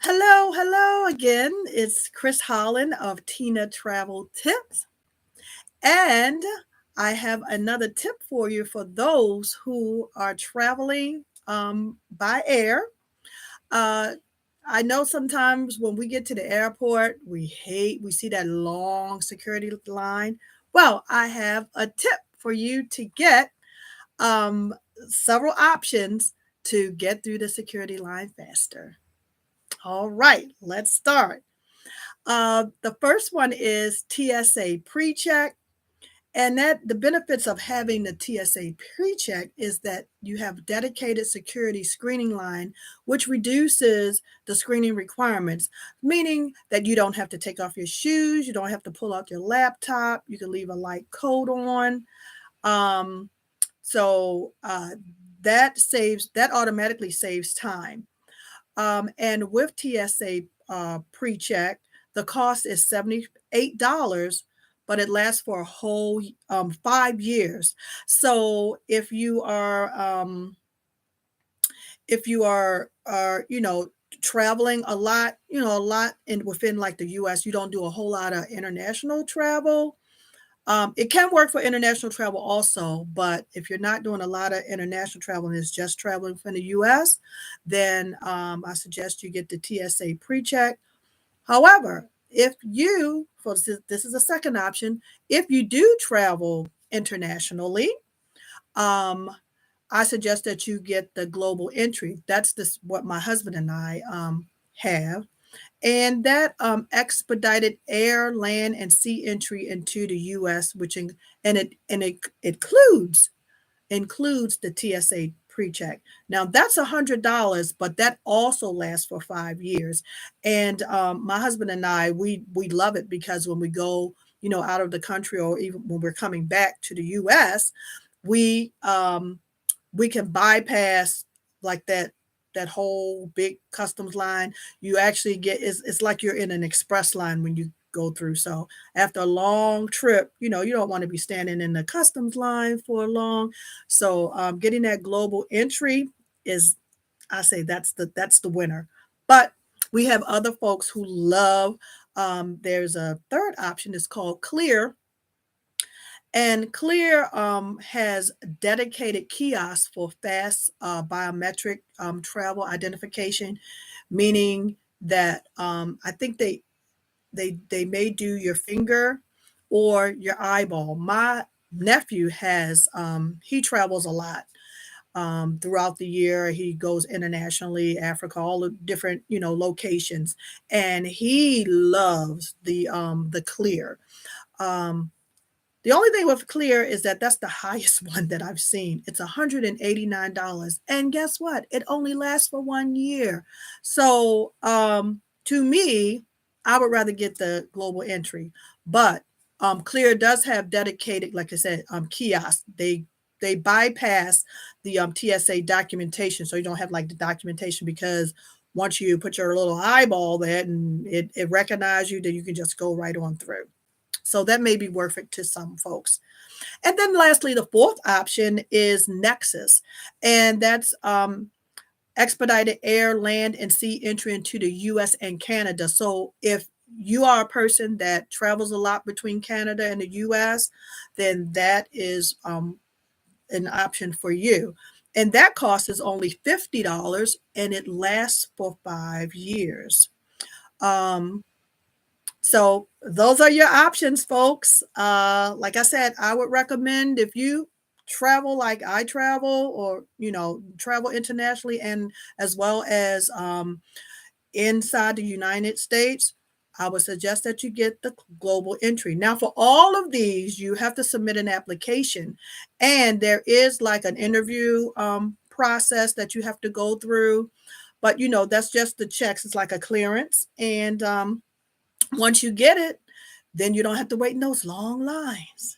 Hello, hello again. It's Chris Holland of Tina Travel Tips. And I have another tip for you for those who are traveling by air. Uh, I know sometimes when we get to the airport, we see that long security line. Well, I have a tip for you to get um, several options to get through the security line faster. All right, let's start. The first one is TSA pre-check. And that the benefits of having the TSA pre-check is that you have dedicated security screening line, which reduces the screening requirements, meaning that you don't have to take off your shoes, you don't have to pull out your laptop, you can leave a light coat on. Um, so that automatically saves time. And with TSA pre-check, the cost is $78, but it lasts for a whole 5 years. So if you are traveling a lot in within like the US, you don't do a whole lot of international travel. It can work for international travel also, but if you're not doing a lot of international travel and it's just traveling from the US, then I suggest you get the TSA pre-check. However, this is a second option, if you do travel internationally, um, I suggest that you get the global entry. That's this what my husband and I have, and that expedited air, land, and sea entry into the U.S., it includes the TSA pre-check. Now that's $100, but that also lasts for 5 years. And my husband and I, we love it because when we go, out of the country or even when we're coming back to the U.S., we um, we can bypass like that whole big customs line. You actually get it's like you're in an express line when you go through. So after a long trip, you don't want to be standing in the customs line for long. So getting that global entry is, I say, that's the winner. But we have other folks who love. There's a third option. It's called Clear, and Clear has dedicated kiosks for fast biometric travel identification, meaning that I think they may do your finger or your eyeball. My nephew he travels a lot throughout the year. He goes internationally, Africa, all the different locations, and he loves the Clear. Um, the only thing with Clear is that that's the highest one that I've seen. It's $189. And guess what? It only lasts for 1 year. So to me, I would rather get the global entry. But Clear does have dedicated, like I said, kiosks. They bypass the TSA documentation. So you don't have like the documentation, because once you put your little eyeball there and it recognizes you, then you can just go right on through. So that may be worth it to some folks. And then lastly, the fourth option is Nexus, and that's expedited air, land, and sea entry into the US and Canada. So if you are a person that travels a lot between Canada and the US, then that is an option for you. And that cost is only $50, and it lasts for 5 years. Um, So those are your options, folks. Like I said, I would recommend, if you travel like I travel, or travel internationally and as well as inside the United States, I would suggest that you get the global entry. Now, for all of these, you have to submit an application, and there is like an interview process that you have to go through. But that's just the checks. It's like a clearance, and once you get it, then you don't have to wait in those long lines.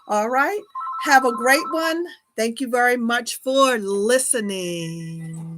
All right. Have a great one. Thank you very much for listening.